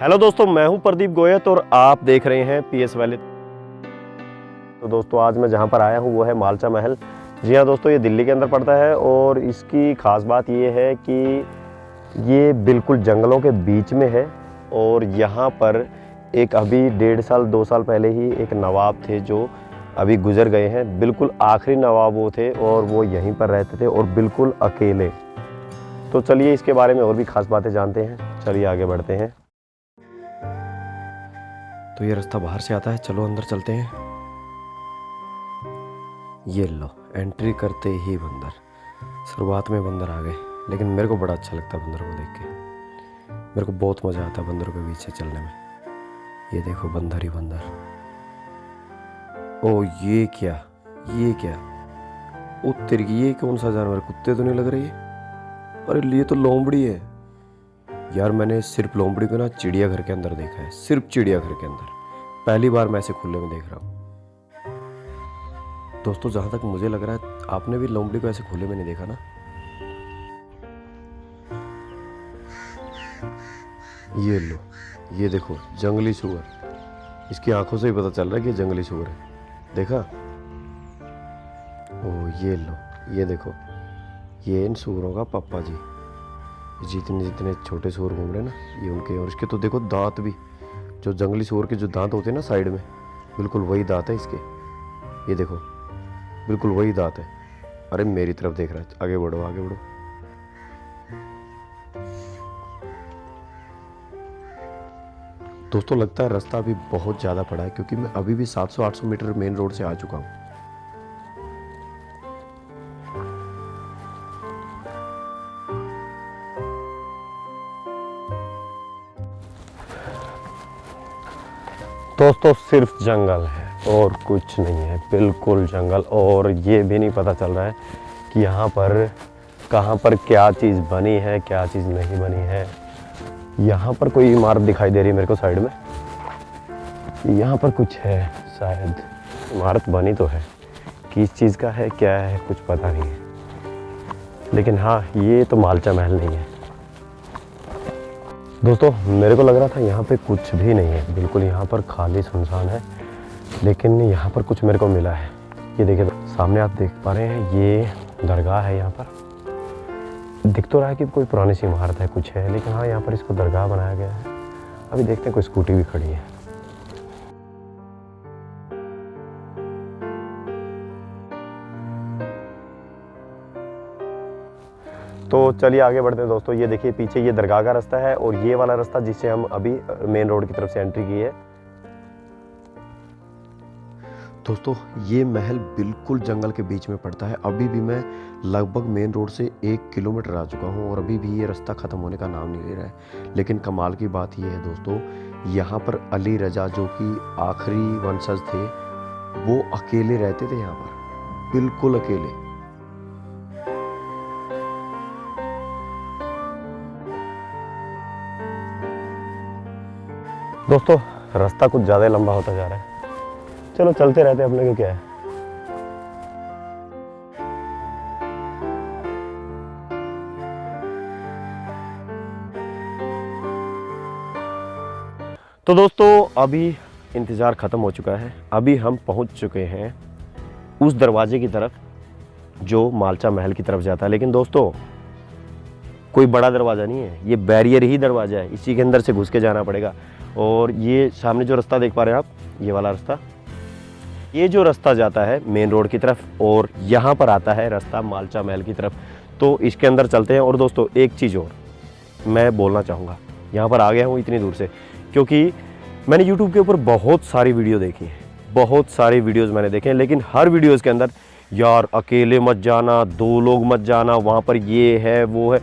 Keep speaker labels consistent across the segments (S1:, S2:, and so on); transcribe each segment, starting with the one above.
S1: Hello दोस्तों, मैं हूं प्रदीप गोयत और आप देख रहे हैं पीएस वैली। तो दोस्तों आज मैं जहां पर आया हूं वो है मालचा महल। जी हाँ दोस्तों, ये दिल्ली के अंदर पड़ता है और इसकी ख़ास बात ये है कि ये बिल्कुल जंगलों के बीच में है। और यहाँ पर एक अभी 1.5 साल 2 साल पहले ही एक नवाब थे जो अभी गुजर गए हैं। बिल्कुल आखिरी नवाब वो थे और वो यहीं पर रहते थे और बिल्कुल अकेले। तो चलिए इसके बारे में और भी ख़ास बातें जानते हैं। चलिए आगे बढ़ते हैं। तो ये रास्ता बाहर से आता है, चलो अंदर चलते हैं। ये लो, एंट्री करते ही बंदर। शुरुआत में बंदर आ गए, लेकिन मेरे को बड़ा अच्छा लगता है बंदरों को देख के। मेरे को बहुत मज़ा आता है बंदरों के बीच से चलने में। ये देखो बंदर ही बंदर। ओ ये क्या, ये क्या, ओ तेरी, ये कौन सा जानवर? कुत्ते तो नहीं लग रही है। अरे ये तो लोमड़ी है यार। मैंने सिर्फ लोमड़ी को ना चिड़ियाघर के अंदर देखा है, सिर्फ चिड़ियाघर के अंदर। पहली बार मैं ऐसे खुले में देख रहा हूँ। दोस्तों जहाँ तक मुझे लग रहा है आपने भी लोमड़ी को ऐसे खुले में नहीं देखा ना। ये लो, ये देखो जंगली सूअर। इसकी आंखों से ही पता चल रहा है कि जंगली सूअर है। देखा? ओ ये लो, ये देखो, ये इन सूअरों का पापा जी। जितने जितने छोटे सूअर घूम रहे हैं ना, ये उनके। और इसके तो देखो दांत भी, जो जंगली सूअर के जो दांत होते हैं ना साइड में, बिल्कुल वही दांत है इसके। ये देखो बिल्कुल वही दांत है। अरे मेरी तरफ देख रहा है। आगे बढ़ो, आगे बढ़ो। दोस्तों लगता है रास्ता अभी बहुत ज़्यादा पड़ा है, क्योंकि मैं अभी भी 700-800 मीटर मेन रोड से आ चुका हूँ। दोस्तों सिर्फ जंगल है और कुछ नहीं है, बिल्कुल जंगल। और ये भी नहीं पता चल रहा है कि यहाँ पर कहाँ पर क्या चीज़ बनी है, क्या चीज़ नहीं बनी है। यहाँ पर कोई इमारत दिखाई दे रही है मेरे को साइड में। यहाँ पर कुछ है, शायद इमारत बनी तो है, किस चीज़ का है क्या है कुछ पता नहीं है। लेकिन हाँ, ये तो मालचा महल नहीं है। दोस्तों मेरे को लग रहा था यहाँ पे कुछ भी नहीं है, बिल्कुल यहाँ पर खाली सुनसान है। लेकिन यहाँ पर कुछ मेरे को मिला है। ये देखिए सामने आप देख पा रहे हैं, ये दरगाह है। यहाँ पर दिख तो रहा है कि कोई पुरानी सी इमारत है, कुछ है, लेकिन हाँ यहाँ पर इसको दरगाह बनाया गया है। अभी देखते हैं, कोई स्कूटी भी खड़ी है। तो चलिए आगे बढ़ते हैं दोस्तों। ये देखिए पीछे ये दरगाह का रास्ता है और ये वाला रास्ता जिससे हम अभी मेन रोड की तरफ से एंट्री की है। दोस्तों ये महल बिल्कुल जंगल के बीच में पड़ता है। अभी भी मैं लगभग मेन रोड से 1 किलोमीटर आ चुका हूँ और अभी भी ये रास्ता ख़त्म होने का नाम नहीं ले रहा है। लेकिन कमाल की बात ये है दोस्तों, यहाँ पर अली रजा जो कि आखिरी वंशज थे, वो अकेले रहते थे यहाँ पर, बिल्कुल अकेले। दोस्तों रास्ता कुछ ज़्यादा लंबा होता जा रहा है, चलो चलते रहते हैं, अपने को क्या है। तो दोस्तों अभी इंतज़ार ख़त्म हो चुका है। अभी हम पहुंच चुके हैं उस दरवाजे की तरफ जो मालचा महल की तरफ जाता है। लेकिन दोस्तों कोई बड़ा दरवाज़ा नहीं है, ये बैरियर ही दरवाज़ा है। इसी के अंदर से घुस के जाना पड़ेगा। और ये सामने जो रास्ता देख पा रहे हैं आप, ये वाला रास्ता, ये जो रास्ता जाता है मेन रोड की तरफ और यहाँ पर आता है रास्ता मालचा महल की तरफ। तो इसके अंदर चलते हैं। और दोस्तों एक चीज़ और मैं बोलना चाहूँगा, यहाँ पर आ गया हूँ इतनी दूर से क्योंकि मैंने YouTube के ऊपर बहुत सारी वीडियो देखी है, बहुत सारी वीडियोज़ मैंने देखे हैं। लेकिन हर वीडियोज़ के अंदर यार अकेले मत जाना, 2 लोग मत जाना, वहाँ पर ये है वो है।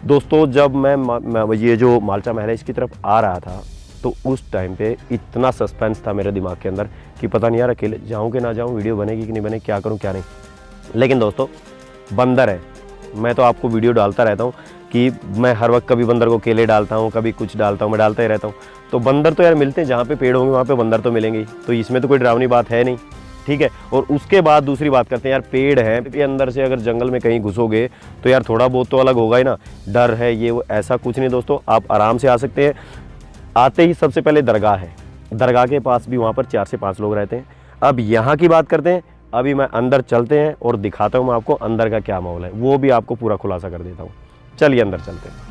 S1: दोस्तों जब मैं ये जो मालचा महल है इसकी तरफ आ रहा था तो उस टाइम पे इतना सस्पेंस था मेरे दिमाग के अंदर कि पता नहीं यार अकेले जाऊँ कि ना जाऊँ, वीडियो बनेगी कि नहीं बने, क्या करूँ क्या नहीं। लेकिन दोस्तों बंदर है, मैं तो आपको वीडियो डालता रहता हूँ कि मैं हर वक्त कभी बंदर को केले डालता हूँ, कभी कुछ डालता हूँ, मैं डालता ही रहता हूँ। तो बंदर तो यार मिलते हैं, जहाँ पे पेड़ होंगे वहाँ पे बंदर तो मिलेंगे ही। तो इसमें तो कोई डरावनी बात है नहीं, ठीक है। और उसके बाद दूसरी बात करते हैं, यार पेड़ है, ये अंदर से अगर जंगल में कहीं घुसोगे तो यार थोड़ा बहुत तो अलग होगा ही ना, डर है ये वो, ऐसा कुछ नहीं दोस्तों। आप आराम से आ सकते हैं। आते ही सबसे पहले दरगाह है, दरगाह के पास भी वहाँ पर 4 से 5 लोग रहते हैं। अब यहाँ की बात करते हैं, अभी मैं अंदर चलते हैं और दिखाता हूँ मैं आपको अंदर का क्या माहौल है, वो भी आपको पूरा खुलासा कर देता हूँ। चलिए अंदर चलते हैं।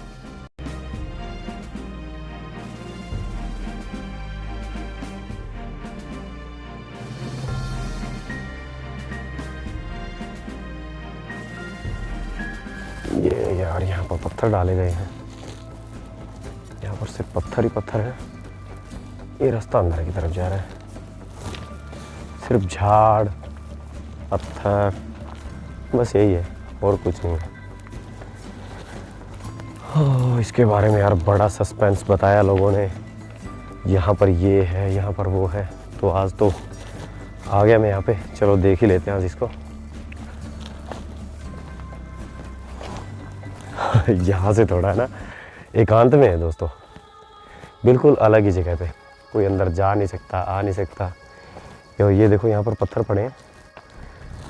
S1: ये यार यहाँ पर पत्थर डाले गए हैं, यहाँ पर सिर्फ पत्थर ही पत्थर है। ये रास्ता अंदर की तरफ जा रहा है, सिर्फ झाड़ पत्थर, बस यही है और कुछ नहीं है। इसके बारे में यार बड़ा सस्पेंस बताया लोगों ने, यहाँ पर ये है, यहाँ पर वो है। तो आज तो आ गया मैं यहाँ पे, चलो देख ही लेते हैं आज इसको। यहाँ से थोड़ा है ना एकांत में है दोस्तों, बिल्कुल अलग ही जगह पे, कोई अंदर जा नहीं सकता, आ नहीं सकता। और ये देखो यहाँ पर पत्थर पड़े हैं,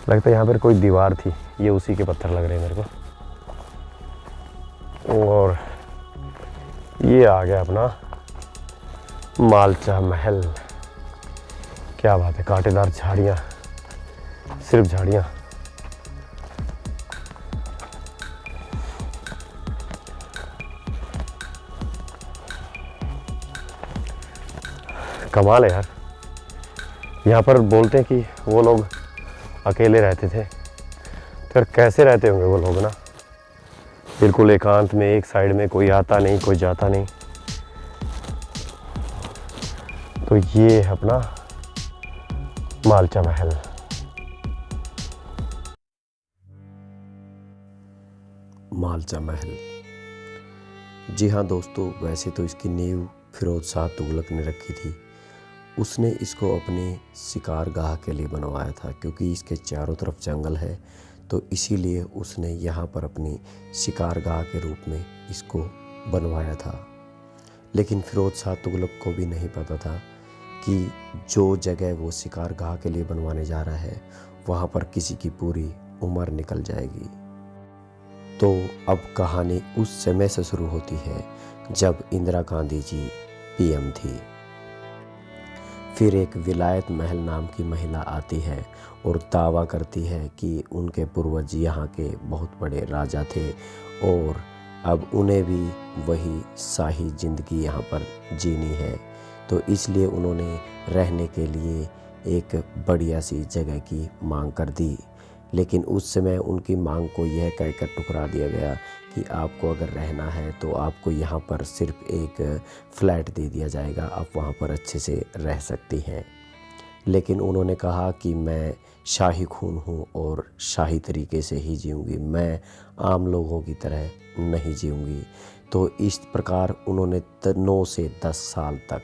S1: लगता है यहाँ पर कोई दीवार थी, ये उसी के पत्थर लग रहे हैं मेरे को। और ये आ गया अपना मालचा महल। क्या बात है, कांटेदार झाड़ियाँ, सिर्फ झाड़ियाँ। कमाल है यार। यहाँ पर बोलते हैं कि वो लोग अकेले रहते थे, तो यार कैसे रहते होंगे वो लोग ना, बिल्कुल एकांत में, एक साइड में, कोई आता नहीं कोई जाता नहीं। तो ये है अपना मालचा महल। मालचा महल, जी हाँ दोस्तों, वैसे तो इसकी नींव फिरोज शाह तुगलक ने रखी थी। उसने इसको अपने शिकारगाह के लिए बनवाया था, क्योंकि इसके चारों तरफ जंगल है, तो इसीलिए उसने यहाँ पर अपनी शिकारगाह के रूप में इसको बनवाया था। लेकिन फिरोज शाह तुगलक को भी नहीं पता था कि जो जगह वो शिकारगाह के लिए बनवाने जा रहा है वहाँ पर किसी की पूरी उम्र निकल जाएगी। तो अब कहानी उस समय से शुरू होती है जब इंदिरा गांधी जी पीएम थी। फिर एक विलायत महल नाम की महिला आती है और दावा करती है कि उनके पूर्वज यहाँ के बहुत बड़े राजा थे और अब उन्हें भी वही शाही ज़िंदगी यहाँ पर जीनी है। तो इसलिए उन्होंने रहने के लिए एक बढ़िया सी जगह की मांग कर दी। लेकिन उस समय उनकी मांग को यह कहकर ठुकरा दिया गया कि आपको अगर रहना है तो आपको यहाँ पर सिर्फ एक फ्लैट दे दिया जाएगा, आप वहाँ पर अच्छे से रह सकती हैं। लेकिन उन्होंने कहा कि मैं शाही खून हूँ और शाही तरीके से ही जीऊँगी, मैं आम लोगों की तरह नहीं जीऊँगी। तो इस प्रकार उन्होंने 9 से 10 साल तक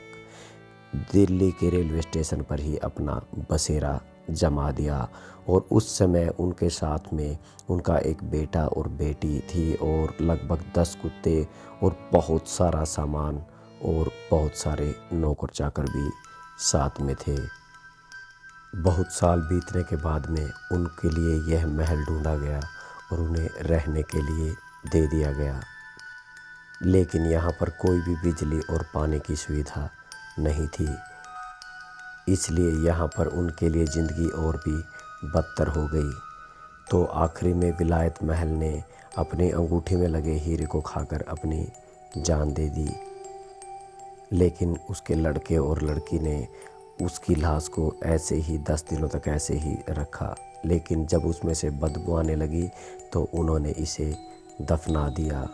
S1: दिल्ली के रेलवे स्टेशन पर ही अपना बसेरा जमा दिया। और उस समय उनके साथ में उनका एक बेटा और बेटी थी और लगभग 10 कुत्ते और बहुत सारा सामान और बहुत सारे नौकर चाकर भी साथ में थे। बहुत साल बीतने के बाद में उनके लिए यह महल ढूंढा गया और उन्हें रहने के लिए दे दिया गया। लेकिन यहाँ पर कोई भी बिजली और पानी की सुविधा नहीं थी, इसलिए यहाँ पर उनके लिए ज़िंदगी और भी बदतर हो गई। तो आखिरी में विलायत महल ने अपनी अंगूठी में लगे हीरे को खाकर अपनी जान दे दी। लेकिन उसके लड़के और लड़की ने उसकी लाश को ऐसे ही 10 दिनों तक ऐसे ही रखा। लेकिन जब उसमें से बदबू आने लगी तो उन्होंने इसे दफना दिया।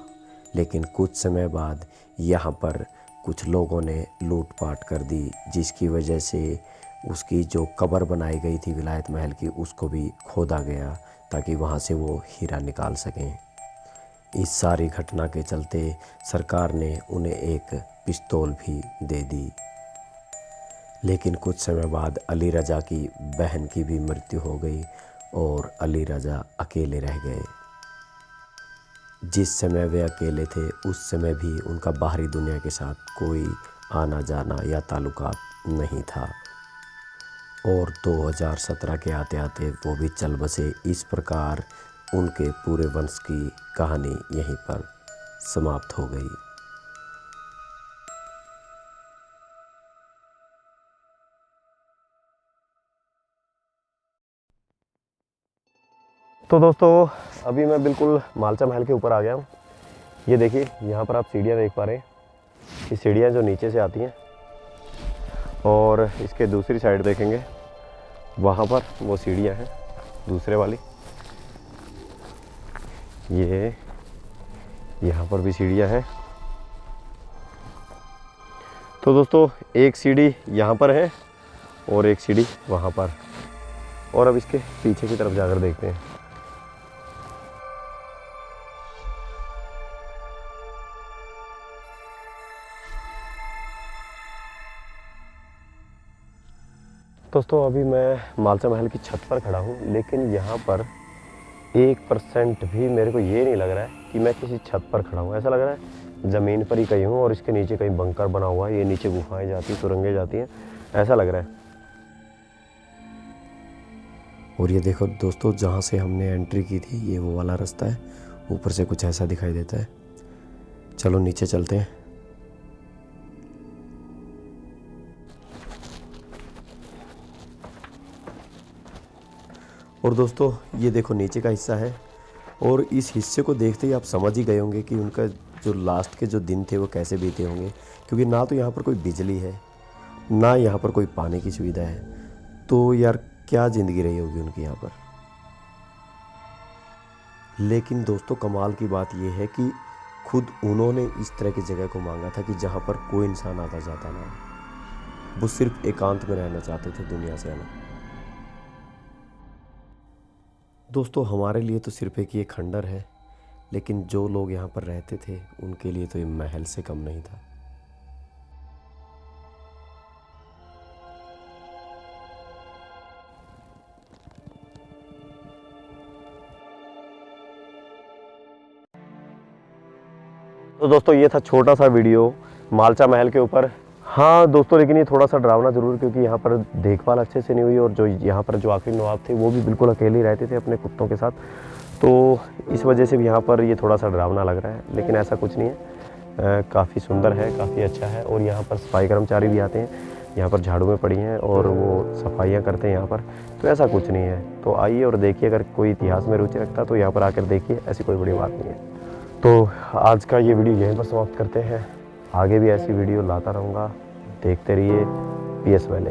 S1: लेकिन कुछ समय बाद यहाँ पर कुछ लोगों ने लूटपाट कर दी, जिसकी वजह से उसकी जो कब्र बनाई गई थी विलायत महल की, उसको भी खोदा गया ताकि वहाँ से वो हीरा निकाल सकें। इस सारी घटना के चलते सरकार ने उन्हें एक पिस्तौल भी दे दी। लेकिन कुछ समय बाद अली रज़ा की बहन की भी मृत्यु हो गई और अली रज़ा अकेले रह गए। जिस समय वे अकेले थे उस समय भी उनका बाहरी दुनिया के साथ कोई आना जाना या ताल्लुकात नहीं था। और 2017 के आते आते वो भी चल बसे। इस प्रकार उनके पूरे वंश की कहानी यहीं पर समाप्त हो गई। तो दोस्तों अभी मैं बिल्कुल मालचा महल के ऊपर आ गया हूँ। ये देखिए यहाँ पर आप सीढ़ियाँ देख पा रहे हैं। ये सीढ़ियाँ जो नीचे से आती हैं और इसके दूसरी साइड देखेंगे वहाँ पर वो सीढ़ियाँ हैं दूसरे वाली। ये यहाँ पर भी सीढ़ियाँ हैं। तो दोस्तों एक सीढ़ी यहाँ पर है और एक सीढ़ी वहाँ पर, और अब इसके पीछे की तरफ जाकर देखते हैं। दोस्तों अभी मैं मालचा महल की छत पर खड़ा हूँ, लेकिन यहाँ पर 1% भी मेरे को ये नहीं लग रहा है कि मैं किसी छत पर खड़ा हूँ। ऐसा लग रहा है ज़मीन पर ही कहीं हूँ और इसके नीचे कहीं बंकर बना हुआ है। ये नीचे गुफाएं जाती हैं, सुरंगें जाती हैं, ऐसा लग रहा है। और ये देखो दोस्तों, जहाँ से हमने एंट्री की थी ये वो वाला रास्ता है। ऊपर से कुछ ऐसा दिखाई देता है। चलो नीचे चलते हैं। और दोस्तों ये देखो नीचे का हिस्सा है, और इस हिस्से को देखते ही आप समझ ही गए होंगे कि उनका जो लास्ट के जो दिन थे वो कैसे बीते होंगे, क्योंकि ना तो यहाँ पर कोई बिजली है, ना यहाँ पर कोई पानी की सुविधा है। तो यार क्या ज़िंदगी रही होगी उनकी यहाँ पर। लेकिन दोस्तों कमाल की बात यह है कि खुद उन्होंने इस तरह की जगह को मांगा था कि जहाँ पर कोई इंसान आता जाता ना हो। वो सिर्फ एकांत में रहना चाहते थे दुनिया से अलग। दोस्तों हमारे लिए तो सिर्फ एक ये खंडर है, लेकिन जो लोग यहाँ पर रहते थे उनके लिए तो ये महल से कम नहीं था। तो दोस्तों ये था छोटा सा वीडियो मालचा महल के ऊपर। हाँ दोस्तों, लेकिन ये थोड़ा सा डरावना ज़रूर, क्योंकि यहाँ पर देखभाल अच्छे से नहीं हुई और जो यहाँ पर जो आखिरी नवाब थे वो भी बिल्कुल अकेले ही रहते थे अपने कुत्तों के साथ। तो इस वजह से भी यहाँ पर ये थोड़ा सा डरावना लग रहा है, लेकिन ऐसा कुछ नहीं है। काफ़ी सुंदर है, काफ़ी अच्छा है। और यहाँ पर सफाई कर्मचारी भी आते हैं, यहाँ पर झाड़ू में पड़ी हैं और वो सफाइयाँ करते हैं यहाँ पर। तो ऐसा कुछ नहीं है। तो आइए और देखिए, अगर कोई इतिहास में रुचि रखता है तो यहाँ पर आकर देखिए, ऐसी कोई बड़ी बात नहीं है। तो आज का ये वीडियो यहीं पर समाप्त करते हैं। आगे भी ऐसी वीडियो लाता रहूँगा, देखते रहिए PS वैले।